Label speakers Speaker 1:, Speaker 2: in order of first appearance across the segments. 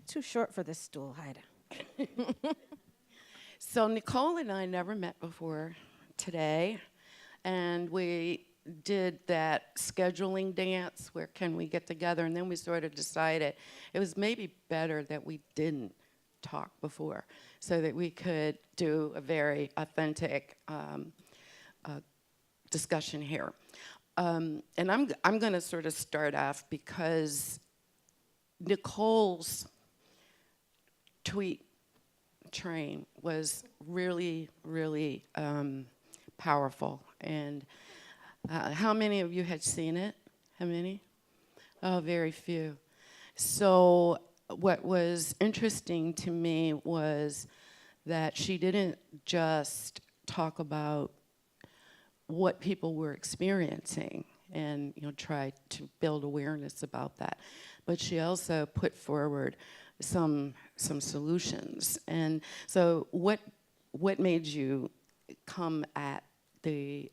Speaker 1: too short for this stool, Heide.
Speaker 2: So Nicole and I never met before today, and we did that scheduling dance where can we get together, and then we sort of decided it was maybe better that we didn't talk before so that we could do a very authentic discussion here. And I'm going to sort of start off because Nicole's tweet train was really, really powerful. And how many of you had seen it? How many? Oh, very few. So what was interesting to me was that she didn't just talk about what people were experiencing and try to build awareness about that, but she also put forward some solutions. And so what made you come at the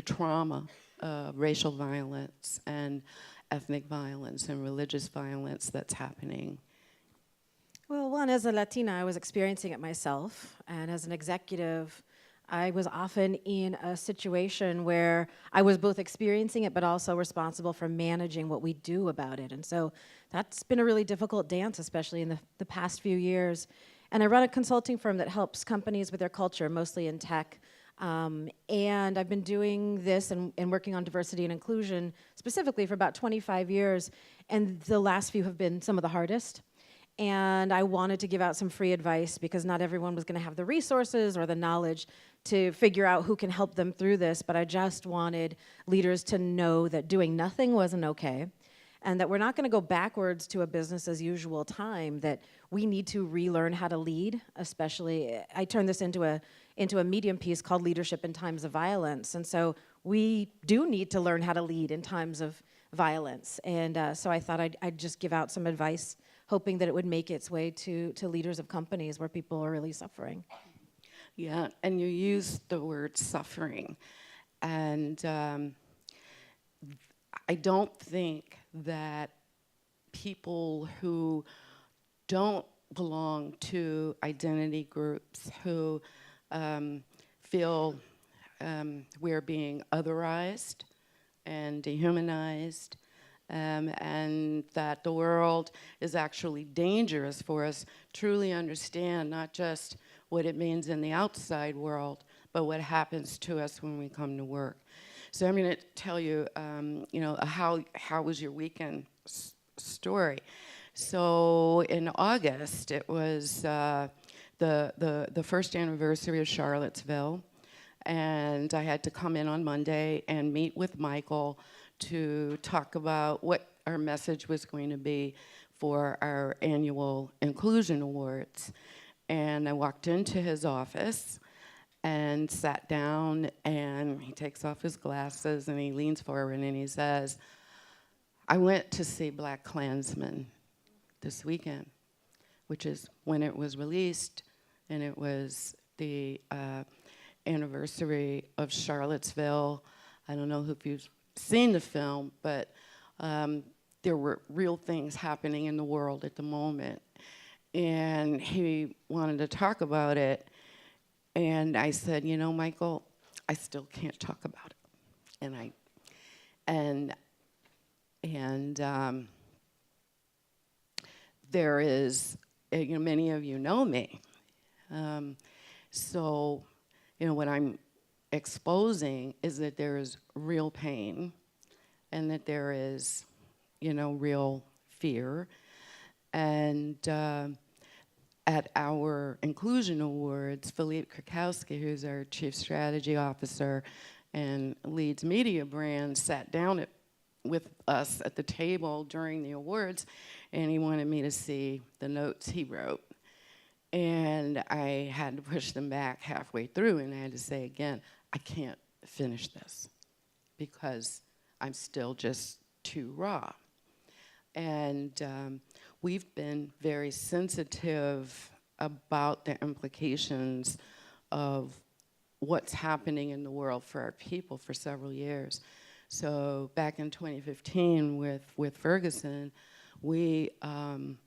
Speaker 2: trauma of racial violence and ethnic violence and religious violence that's happening?
Speaker 1: Well, one, as a Latina, I was experiencing it myself, and as an executive, I was often in a situation where I was both experiencing it but also responsible for managing what we do about it. And so that's been a really difficult dance, especially in the past few years. And I run a consulting firm that helps companies with their culture, mostly in tech. And I've been doing this and working on diversity and inclusion specifically for about 25 years. And the last few have been some of the hardest. And I wanted to give out some free advice because not everyone was going to have the resources or the knowledge to figure out who can help them through this. But I just wanted leaders to know that doing nothing wasn't okay, and that we're not going to go backwards to a business as usual time, that we need to relearn how to lead. Especially, I turned this into a medium piece called Leadership in Times of Violence. And so we do need to learn how to lead in times of violence. And so I thought I'd just give out some advice, hoping that it would make its way to leaders of companies where people are really suffering.
Speaker 2: Yeah, and you used the word suffering. And I don't think that people who don't belong to identity groups, who feel we're being otherized and dehumanized, and that the world is actually dangerous for us, truly understand not just what it means in the outside world, but what happens to us when we come to work. So I'm going to tell you, how was your weekend story. So in August, it was the first anniversary of Charlottesville, and I had to come in on Monday and meet with Michael to talk about what our message was going to be for our annual Inclusion Awards. And I walked into his office and sat down, and he takes off his glasses and he leans forward and he says, I went to see Black Klansman this weekend, which is when it was released, and it was the anniversary of Charlottesville. I don't know if you've seen the film, but there were real things happening in the world at the moment. And he wanted to talk about it. And I said, Michael, I still can't talk about it. And there is, many of you know me. So, what I'm exposing is that there is real pain and that there is, real fear. And at our Inclusion Awards, Philippe Krakowski, who's our Chief Strategy Officer and leads media brands, sat down with us at the table during the awards, and he wanted me to see the notes he wrote. And I had to push them back halfway through, and I had to say again, I can't finish this because I'm still just too raw. And we've been very sensitive about the implications of what's happening in the world for our people for several years. So back in 2015 with Ferguson, we and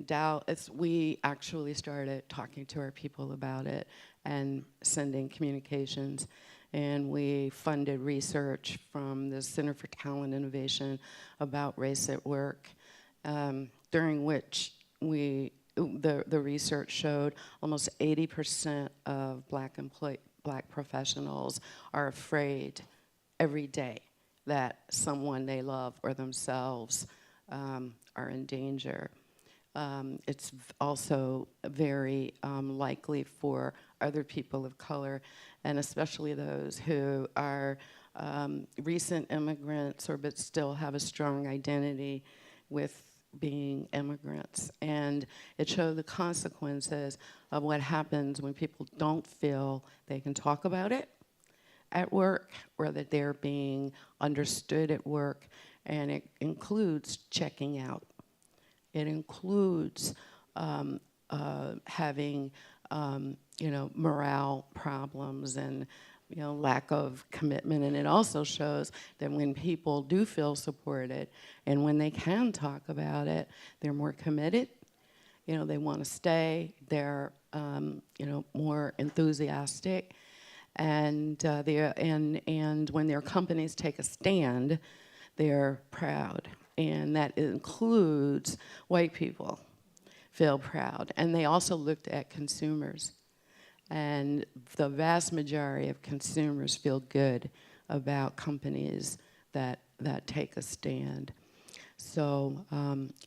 Speaker 2: Dallas, we actually started talking to our people about it and sending communications. And we funded research from the Center for Talent Innovation about race at work, during which the research showed almost 80% of black professionals are afraid every day that someone they love or themselves are in danger. It's also very likely for other people of color, and especially those who are recent immigrants but still have a strong identity with being immigrants. And it showed the consequences of what happens when people don't feel they can talk about it at work, or that they're being understood at work. And it includes checking out. It includes having morale problems and lack of commitment. And it also shows that when people do feel supported and when they can talk about it, they're more committed. They want to stay. They're more enthusiastic. And when their companies take a stand, they're proud. And that includes white people feel proud. And they also looked at consumers. And the vast majority of consumers feel good about companies that take a stand. So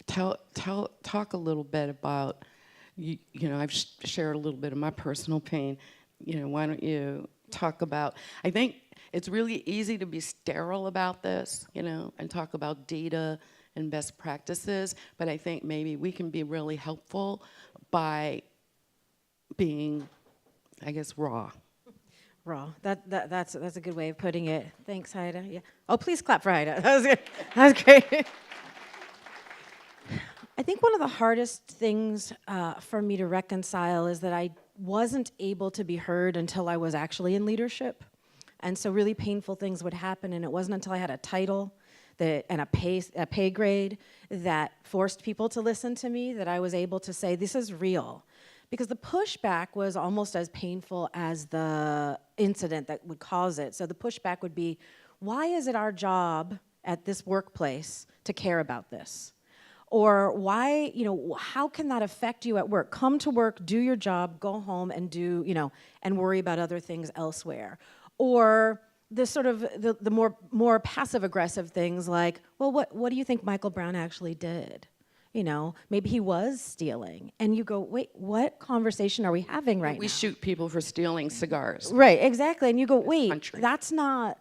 Speaker 2: talk a little bit about, I've shared a little bit of my personal pain. Why don't you talk about, I think it's really easy to be sterile about this, and talk about data and best practices, but I think maybe we can be really helpful by being, I guess, raw.
Speaker 1: Raw. That's a good way of putting it. Thanks, Heide. Yeah. Oh, please clap for Heide. That was good. That was great. I think one of the hardest things for me to reconcile is that I wasn't able to be heard until I was actually in leadership. And so really painful things would happen, and it wasn't until I had a title and a pay grade that forced people to listen to me that I was able to say, this is real. Because the pushback was almost as painful as the incident that would cause it. So the pushback would be, why is it our job at this workplace to care about this? Or why, how can that affect you at work? Come to work, do your job, go home and and worry about other things elsewhere. Or the sort of the more passive aggressive things like, well, what do you think Michael Brown actually did? Maybe he was stealing. And you go, wait, what conversation are we having right now?
Speaker 2: We shoot people for stealing cigars.
Speaker 1: Right, exactly. And you go, wait,
Speaker 2: country.
Speaker 1: that's not,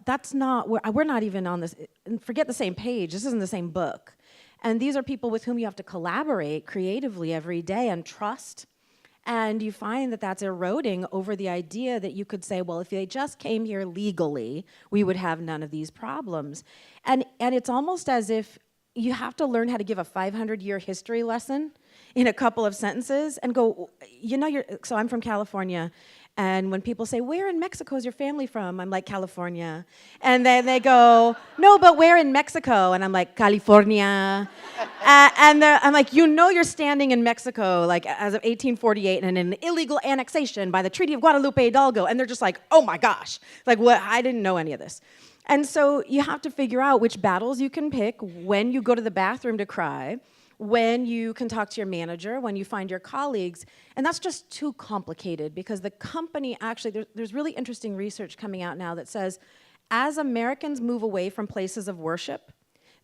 Speaker 1: we're not even on this, forget the same page, this isn't the same book. And these are people with whom you have to collaborate creatively every day and trust. And you find that that's eroding over the idea that you could say, well, if they just came here legally, we would have none of these problems. And it's almost as if you have to learn how to give a 500-year history lesson in a couple of sentences and go, so I'm from California, and when people say, where in Mexico is your family from? I'm like, California. And then they go, no, but where in Mexico? And I'm like, California. And I'm like, you're standing in Mexico, like as of 1848, and an illegal annexation by the Treaty of Guadalupe Hidalgo. And they're just like, oh my gosh. Like, what? I didn't know any of this. And so you have to figure out which battles you can pick when you go to the bathroom to cry, when you can talk to your manager, when you find your colleagues. And that's just too complicated because the company actually, there's really interesting research coming out now that says as Americans move away from places of worship,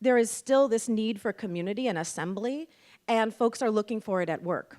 Speaker 1: there is still this need for community and assembly, and folks are looking for it at work.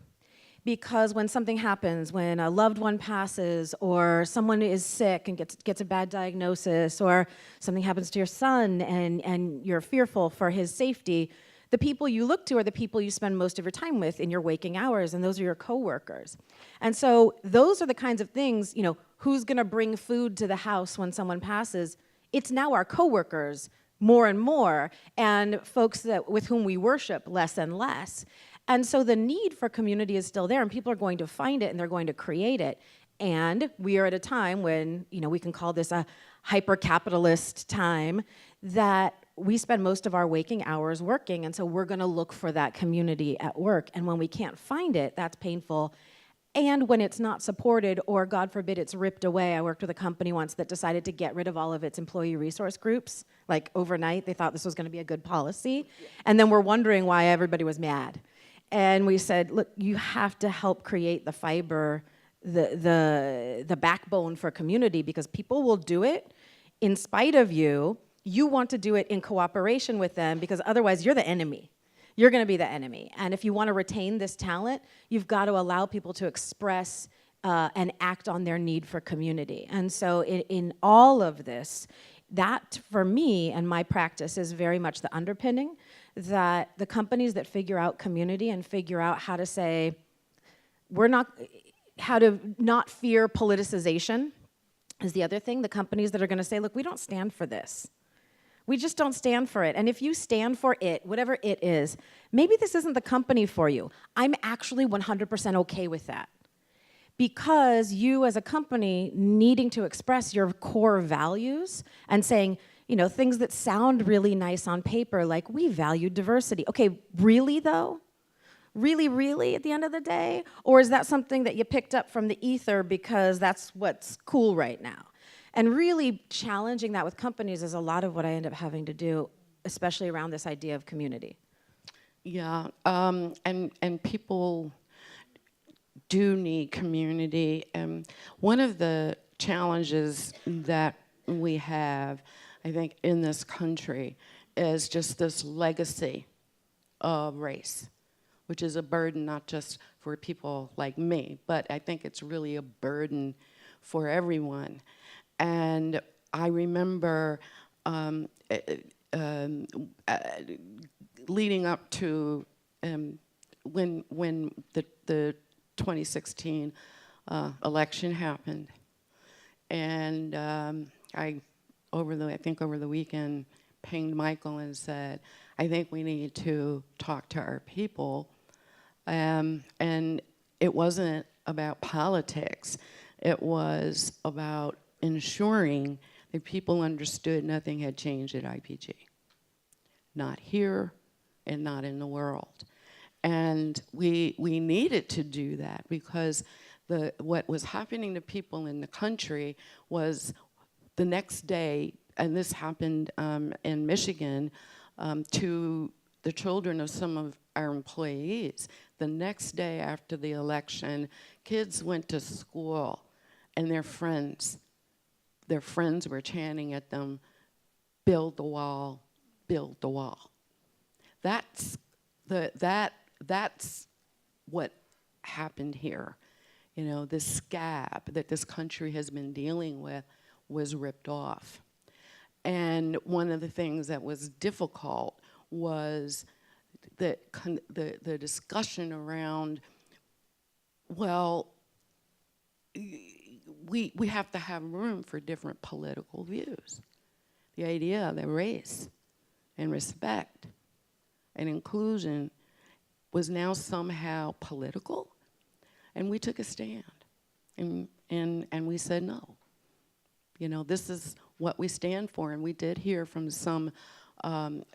Speaker 1: Because when something happens, when a loved one passes, or someone is sick and gets a bad diagnosis, or something happens to your son and you're fearful for his safety, the people you look to are the people you spend most of your time with in your waking hours, and those are your coworkers. And so those are the kinds of things, who's gonna bring food to the house when someone passes? It's now our coworkers more and more, and folks with whom we worship less and less. And so the need for community is still there, and people are going to find it and they're going to create it. And we are at a time when, we can call this a hyper-capitalist time, that we spend most of our waking hours working, and so we're gonna look for that community at work. And when we can't find it, that's painful. And when it's not supported, or God forbid it's ripped away. I worked with a company once that decided to get rid of all of its employee resource groups, like overnight. They thought this was gonna be a good policy. And then we're wondering why everybody was mad. And we said, look, you have to help create the fiber, the backbone for community, because people will do it in spite of you. You want to do it in cooperation with them, because otherwise you're the enemy. You're gonna be the enemy. And if you wanna retain this talent, you've got to allow people to express and act on their need for community. And so in all of this, that for me and my practice is very much the underpinning, that the companies that figure out community and figure out how to say, how to not fear politicization is the other thing. The companies that are gonna say, look, we don't stand for this. We just don't stand for it. And if you stand for it, whatever it is, maybe this isn't the company for you. I'm actually 100% okay with that. Because you as a company needing to express your core values and saying, things that sound really nice on paper, like we value diversity. Okay, really though? Really, really at the end of the day? Or is that something that you picked up from the ether because that's what's cool right now? And really challenging that with companies is a lot of what I end up having to do, especially around this idea of community.
Speaker 2: Yeah, and people do need community. And one of the challenges that we have, I think, in this country is just this legacy of race, which is a burden not just for people like me, but I think it's really a burden for everyone. And I remember leading up to when the 2016 election happened, and I think over the weekend pinged Michael and said, I think we need to talk to our people, and it wasn't about politics. It was about ensuring that people understood nothing had changed at IPG. Not here and not in the world. And we needed to do that because what was happening to people in the country was the next day, and this happened in Michigan to the children of some of our employees. The next day after the election, kids went to school and their friends were chanting at them, build the wall, build the wall. That's what happened here. This scab that this country has been dealing with was ripped off. And one of the things that was difficult was the discussion around, well, we have to have room for different political views. The idea that race and respect and inclusion was now somehow political, and we took a stand, and we said no. This is what we stand for, and we did hear from some, and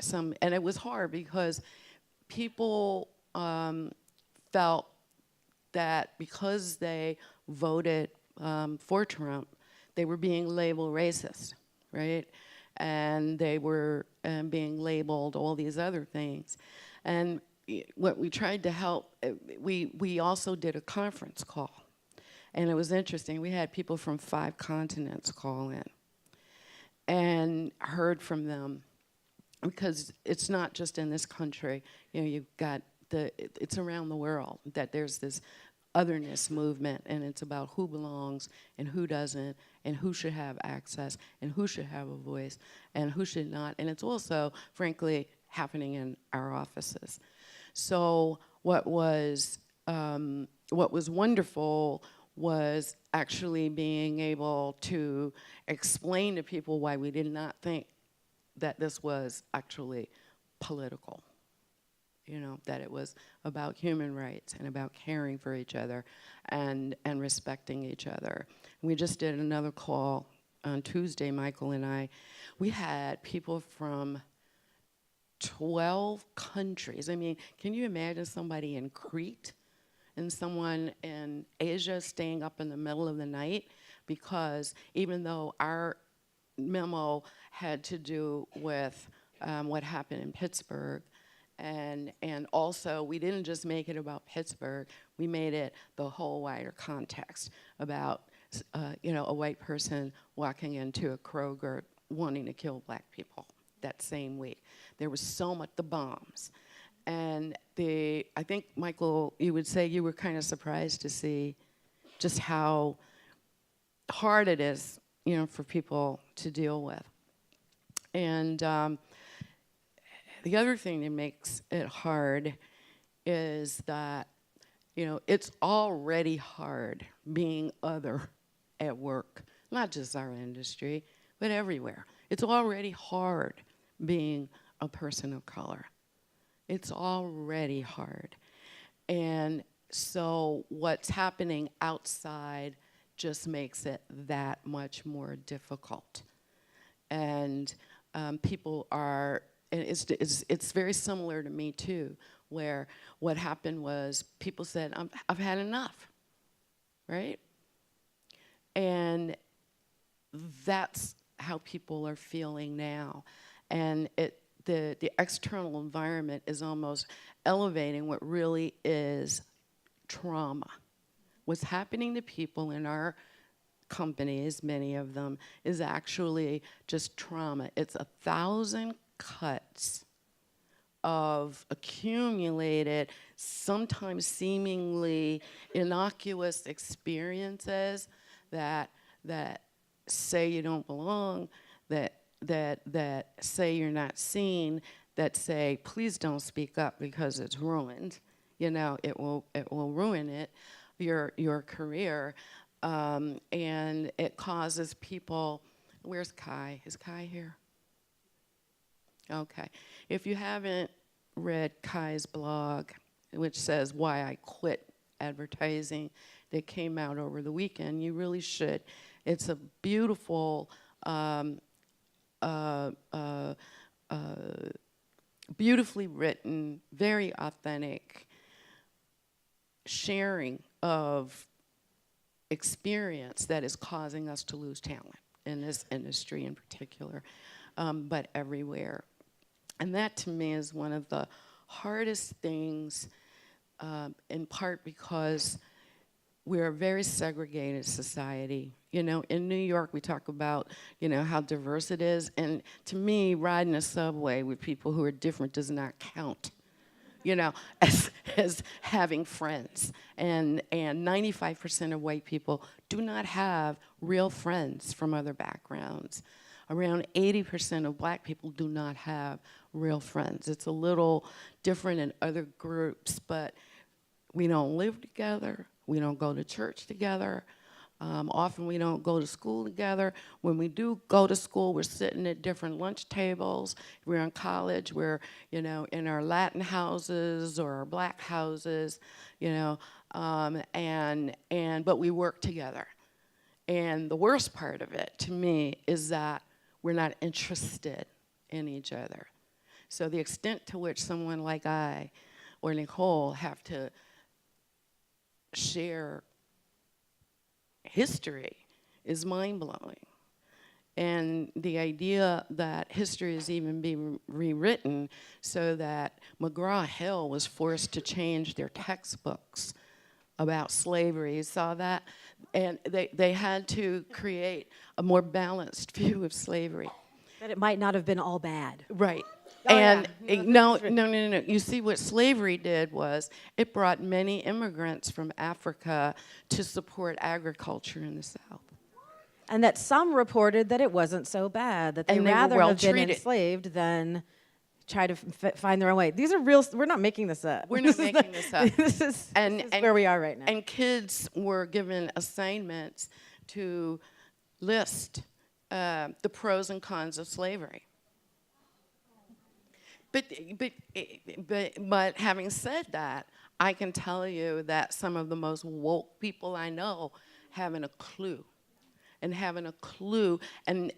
Speaker 2: it was hard because people felt that because they voted for Trump, they were being labeled racist, right? And they were being labeled all these other things. And what we tried to help, we also did a conference call. And it was interesting. We had people from 5 continents call in and heard from them, because it's not just in this country. You've got it's around the world that there's this otherness movement, and it's about who belongs and who doesn't, and who should have access and who should have a voice and who should not. And it's also, frankly, happening in our offices. So what was wonderful was actually being able to explain to people why we did not think that this was actually political. That it was about human rights and about caring for each other and respecting each other. We just did another call on Tuesday, Michael and I, we had people from 12 countries. I mean, can you imagine somebody in Crete and someone in Asia staying up in the middle of the night? Because even though our memo had to do with what happened in Pittsburgh, and also we didn't just make it about Pittsburgh, we made it the whole wider context about a white person walking into a Kroger wanting to kill black people that same week. There was so much, the bombs. And I think, Michael, you would say you were kind of surprised to see just how hard it is, for people to deal with. And the other thing that makes it hard is that, it's already hard being other at work, not just our industry, but everywhere. It's already hard being a person of color. It's already hard. And so what's happening outside just makes it that much more difficult. And people are, and it's very similar to Me Too, where what happened was people said, I've had enough, right? And that's how people are feeling now. And the external environment is almost elevating what really is trauma. What's happening to people in our companies, many of them, is actually just trauma. It's 1,000 cuts of accumulated, sometimes seemingly innocuous experiences that say you don't belong, that say you're not seen, that say please don't speak up because it's ruined. It will ruin it, your career, and it causes people. Where's Kai? Is Kai here? Okay. If you haven't read Kai's blog, which says Why I Quit Advertising, that came out over the weekend, you really should. It's a beautiful, beautifully written, very authentic sharing of experience that is causing us to lose talent in this industry in particular, but everywhere. And that to me is one of the hardest things, in part because we're a very segregated society. In New York, we talk about, how diverse it is. And to me, riding a subway with people who are different does not count, as having friends. And 95% of white people do not have real friends from other backgrounds. Around 80% of black people do not have real friends. It's a little different in other groups, but we don't live together. We don't go to church together. Often we don't go to school together. When we do go to school, we're sitting at different lunch tables. If we're in college, we're, in our Latin houses or our black houses, but we work together. And the worst part of it, to me, is that we're not interested in each other. So the extent to which someone like I or Nicole have to share history is mind-blowing. And the idea that history is even being rewritten so that McGraw-Hill was forced to change their textbooks about slavery. You saw that? And they had to create a more balanced view of slavery.
Speaker 1: That it might not have been all bad.
Speaker 2: Right.
Speaker 1: Oh,
Speaker 2: and
Speaker 1: yeah.
Speaker 2: No. You see, what slavery did was it brought many immigrants from Africa to support agriculture in the South.
Speaker 1: And that some reported that it wasn't so bad, that they rather have been enslaved than try to find their own way. These are real. We're not making this up.
Speaker 2: We're not making this up.
Speaker 1: This is where we are right now.
Speaker 2: And kids were given assignments to list the pros and cons of slavery. But having said that, I can tell you that some of the most woke people I know haven't a clue and having a clue. And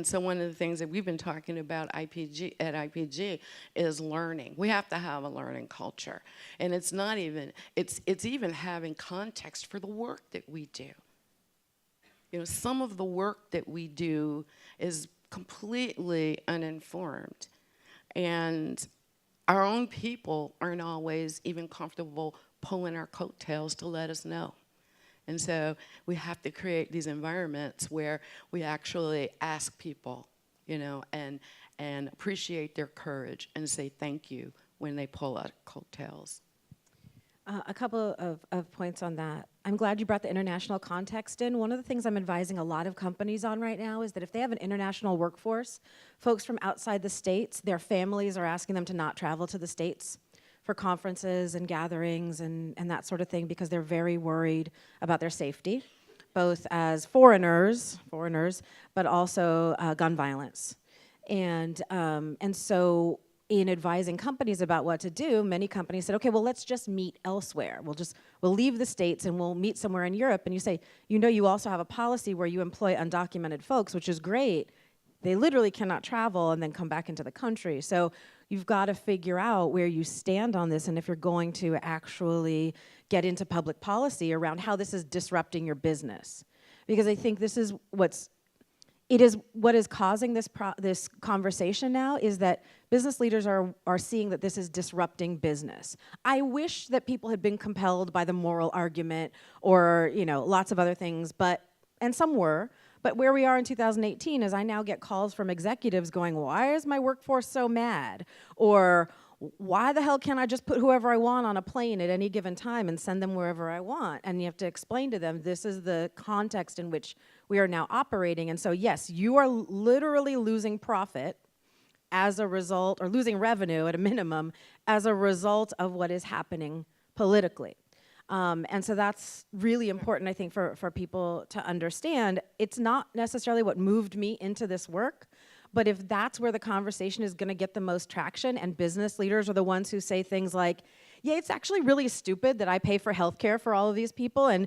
Speaker 2: so one of the things that we've been talking about IPG is learning. We have to have a learning culture. And it's not even, it's even having context for the work that we do. You know, some of the work that we do is completely uninformed. And our own people aren't always even comfortable pulling our coattails to let us know. And so we have to create these environments where we actually ask people, you know, and appreciate their courage and say thank you when they pull out coattails.
Speaker 1: A couple of points on that. I'm glad you brought the international context in. One of the things I'm advising a lot of companies on right now is that if they have an international workforce, folks from outside the States, their families are asking them to not travel to the States for conferences and gatherings and that sort of thing because they're very worried about their safety, both as foreigners, but also gun violence. And so in advising companies about what to do, many companies said, okay, well, let's just meet elsewhere. We'll leave the States and we'll meet somewhere in Europe. And you say, you know, you also have a policy where you employ undocumented folks, which is great. They literally cannot travel and then come back into the country. So you've got to figure out where you stand on this and if you're going to actually get into public policy around how this is disrupting your business. Because I think this is what is causing this conversation now is that business leaders are seeing that this is disrupting business. I wish that people had been compelled by the moral argument or, you know, lots of other things, and some were, but where we are in 2018 is I now get calls from executives going, why is my workforce so mad? Or why the hell can't I just put whoever I want on a plane at any given time and send them wherever I want? And you have to explain to them, this is the context in which we are now operating. And so yes, you are literally losing profit as a result, or losing revenue at a minimum, as a result of what is happening politically. And so that's really important, I think, for people to understand. It's not necessarily what moved me into this work, but if that's where the conversation is gonna get the most traction, and business leaders are the ones who say things like, yeah, it's actually really stupid that I pay for healthcare for all of these people, and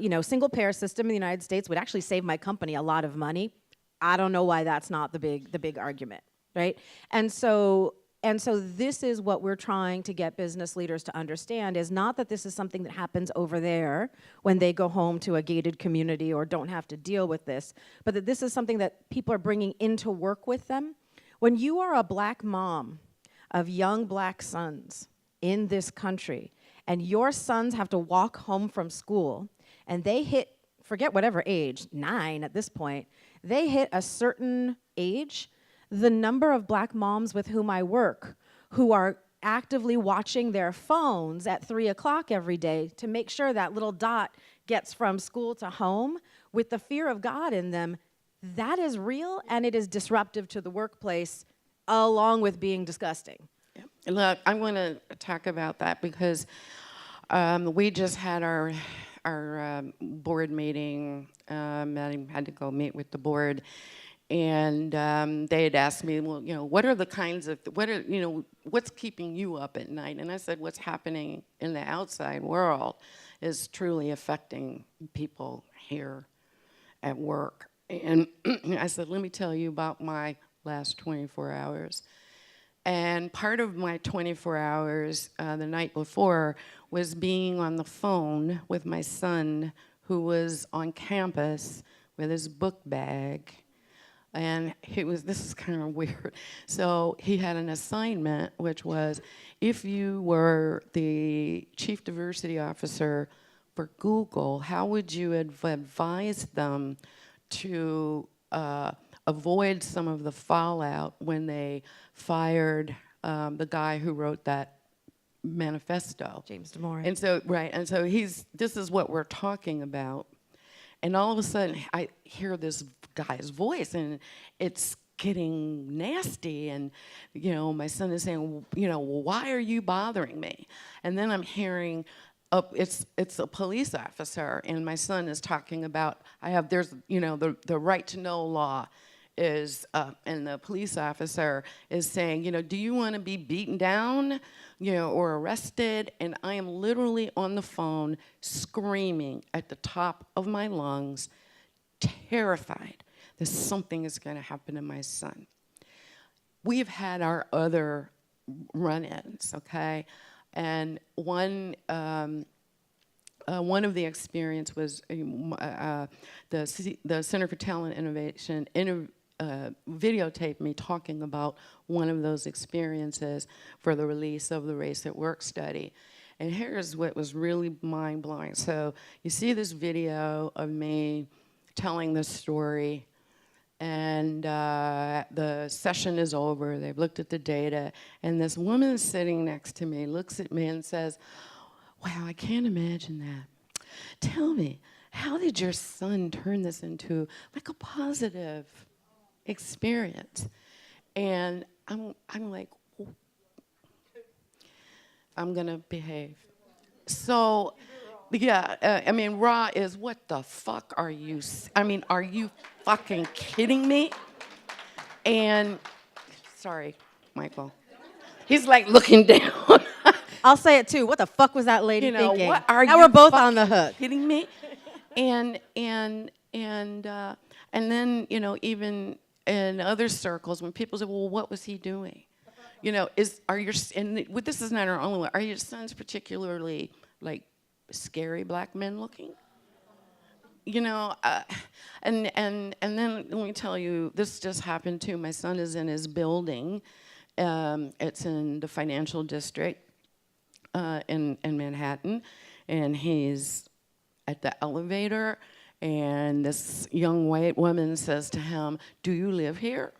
Speaker 1: you know, single payer system in the United States would actually save my company a lot of money. I don't know why that's not the big argument, right? And so this is what we're trying to get business leaders to understand, is not that this is something that happens over there when they go home to a gated community or don't have to deal with this, but that this is something that people are bringing into work with them. When you are a black mom of young black sons in this country, and your sons have to walk home from school, and they hit, forget whatever age, 9 at this point, they hit a certain age, the number of black moms with whom I work who are actively watching their phones at 3 o'clock every day to make sure that little dot gets from school to home with the fear of God in them, that is real and it is disruptive to the workplace along with being disgusting.
Speaker 2: Yep. Look, I want to talk about that because we just had our board meeting, and I had to go meet with the board. And they had asked me, well, you know, what are the kinds of, what's keeping you up at night? And I said, what's happening in the outside world is truly affecting people here at work. And I said, let me tell you about my last 24 hours. And part of my 24 hours the night before was being on the phone with my son, who was on campus with his book bag. And this is kind of weird. So he had an assignment, which was, if you were the chief diversity officer for Google, how would you advise them to avoid some of the fallout when they fired the guy who wrote that manifesto?
Speaker 1: James Damore.
Speaker 2: And so, right, and so this is what we're talking about. And all of a sudden, I hear this guy's voice, and it's getting nasty. And, you know, my son is saying, you know, well, why are you bothering me? And then I'm hearing, it's a police officer, and my son is talking about, there's, you know, the right to know law is, and the police officer is saying, you know, do you want to be beaten down, you know, or arrested? And I am literally on the phone screaming at the top of my lungs, terrified that something is going to happen to my son. We've had our other run-ins, okay? And one of the experience was the Center for Talent Innovation videotaped me talking about one of those experiences for the release of the Race at Work study. And here's what was really mind-blowing. So you see this video of me telling this story, and the session is over. They've looked at the data, and this woman sitting next to me looks at me and says, "Wow, I can't imagine that. Tell me, how did your son turn this into like a positive experience?" And I'm like, I'm gonna behave. So, yeah, I mean, Ra is, what the fuck are you, are you fucking kidding me? And, sorry, Michael. He's like looking down.
Speaker 1: I'll say it too. What the fuck was that lady
Speaker 2: You know,
Speaker 1: thinking?
Speaker 2: what are
Speaker 1: now
Speaker 2: you
Speaker 1: we're both on the hook.
Speaker 2: kidding me? And then, even in other circles, when people say, well, what was he doing? This is not our only one. Are your sons particularly like scary black men looking? And then let me tell you, this just happened too. My son is in his building. It's in the financial district in Manhattan, and he's at the elevator, and this young white woman says to him, "Do you live here?"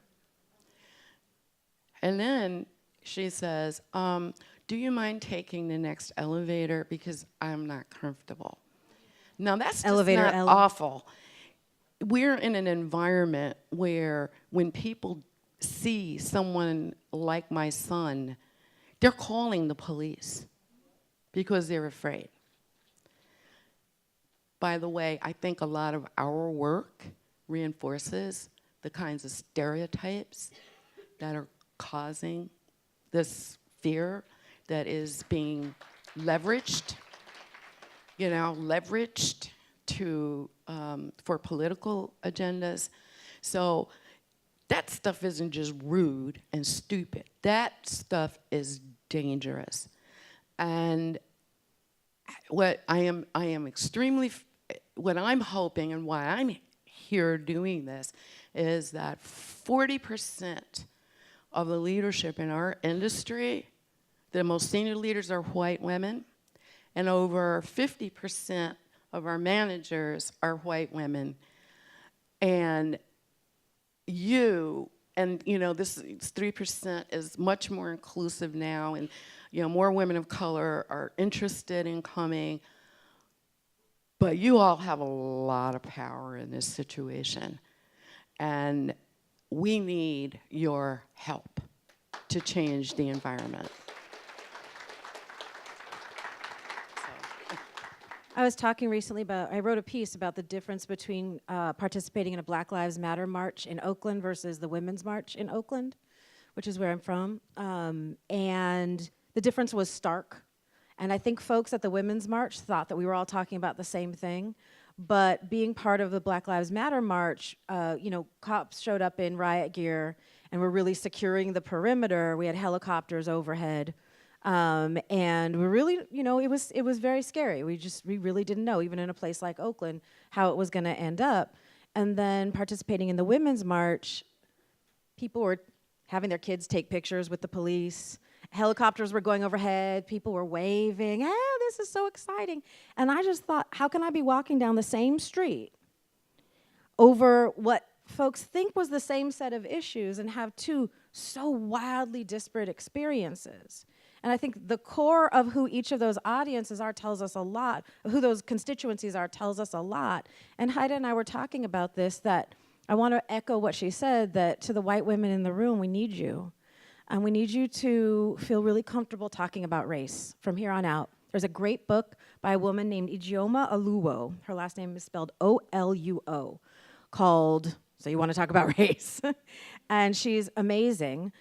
Speaker 2: And then she says, "Do you mind taking the next elevator, because I'm not comfortable?" Now that's just
Speaker 1: Elevator
Speaker 2: not
Speaker 1: L.
Speaker 2: awful. We're in an environment where when people see someone like my son, they're calling the police because they're afraid. By the way, I think a lot of our work reinforces the kinds of stereotypes that are causing this fear that is being leveraged, to for political agendas. So that stuff isn't just rude and stupid. That stuff is dangerous. And what I'm hoping, and why I'm here doing this, is that 40% of the leadership in our industry, the most senior leaders are white women, and over 50% of our managers are white women. And this 3% is much more inclusive now, and more women of color are interested in coming. But you all have a lot of power in this situation, and we need your help to change the environment.
Speaker 1: I was talking recently I wrote a piece about the difference between participating in a Black Lives Matter march in Oakland versus the Women's March in Oakland, which is where I'm from. And the difference was stark. And I think folks at the Women's March thought that we were all talking about the same thing. But being part of the Black Lives Matter march, cops showed up in riot gear and were really securing the perimeter. We had helicopters overhead. And we really, it was very scary. We really didn't know, even in a place like Oakland, how it was going to end up. And then participating in the Women's March, people were having their kids take pictures with the police. Helicopters were going overhead. People were waving. This is so exciting. And I just thought, how can I be walking down the same street over what folks think was the same set of issues and have two so wildly disparate experiences? And I think the core of who each of those audiences are tells us a lot, who those constituencies are tells us a lot. And Heide and I were talking about this, that I want to echo what she said, that to the white women in the room, we need you. And we need you to feel really comfortable talking about race from here on out. There's a great book by a woman named Ijeoma Oluo. Her last name is spelled O-L-U-O, called So You Want to Talk About Race? And she's amazing.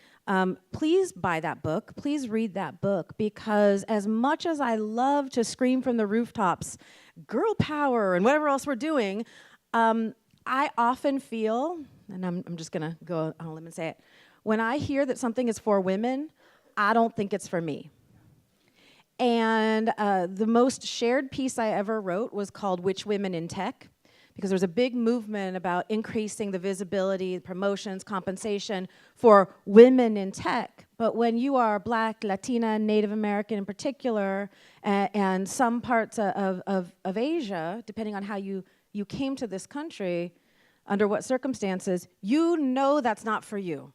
Speaker 1: Please buy that book. Please read that book, because as much as I love to scream from the rooftops, girl power and whatever else we're doing, I often feel, and I'm just gonna go on a limb and say it, when I hear that something is for women, I don't think it's for me. And the most shared piece I ever wrote was called Which Women in Tech? Because there's a big movement about increasing the visibility, promotions, compensation for women in tech. But when you are Black, Latina, Native American in particular, and some parts of Asia, depending on how you came to this country, under what circumstances, you know that's not for you.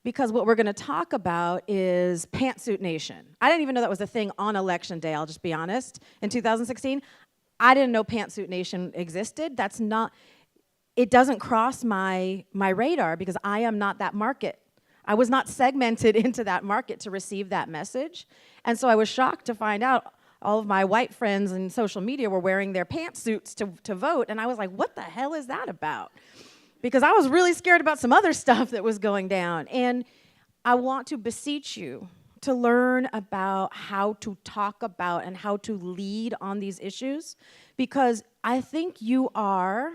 Speaker 1: Because what we're going to talk about is Pantsuit Nation. I didn't even know that was a thing on Election Day, I'll just be honest. In 2016, I didn't know Pantsuit Nation existed. That's not, it doesn't cross my radar because I am not that market. I was not segmented into that market to receive that message. And so I was shocked to find out all of my white friends in social media were wearing their pantsuits to vote. And I was like, what the hell is that about? Because I was really scared about some other stuff that was going down. And I want to beseech you to learn about how to talk about and how to lead on these issues, because I think you are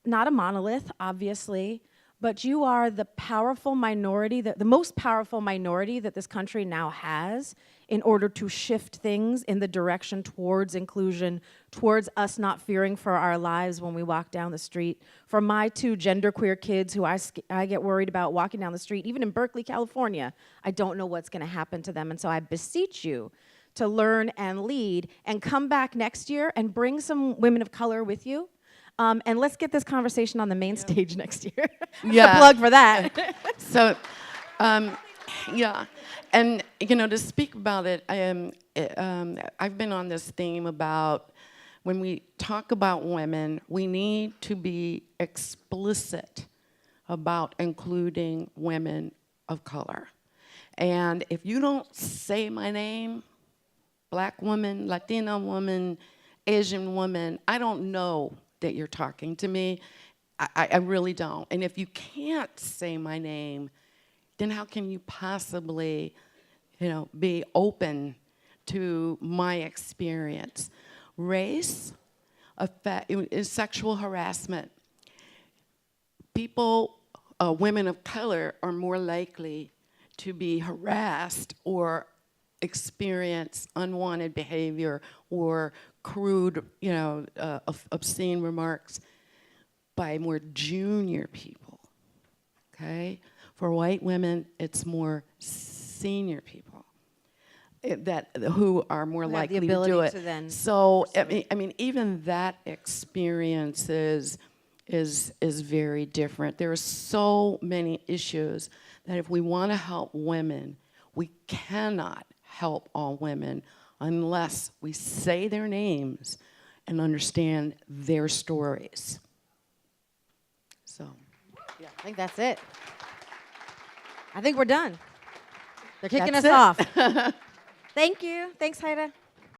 Speaker 1: not a monolith, obviously, but you are the powerful minority, the most powerful minority that this country now has in order to shift things in the direction towards inclusion, towards us not fearing for our lives when we walk down the street. For my 2 genderqueer kids who I get worried about walking down the street, even in Berkeley, California, I don't know what's gonna happen to them. And so I beseech you to learn and lead and come back next year and bring some women of color with you. And let's get this conversation on the main stage next year.
Speaker 2: Yeah.
Speaker 1: A plug for that.
Speaker 2: So, yeah, and to speak about it, I've been on this theme about when we talk about women, we need to be explicit about including women of color. And if you don't say my name, Black woman, Latina woman, Asian woman, I don't know that you're talking to me. I really don't. And if you can't say my name, then how can you possibly, be open to my experience? Race is sexual harassment. People, women of color, are more likely to be harassed or experience unwanted behavior or crude, obscene remarks by more junior people, okay? For white women, it's more senior people who are more likely to do it. So, I mean, even that experience is very different. There are so many issues that if we want to help women, we cannot help all women unless we say their names and understand their stories. So,
Speaker 1: yeah, I think that's it. I think we're done. They're kicking us
Speaker 2: That's
Speaker 1: off. Thank you. Thanks, Heide.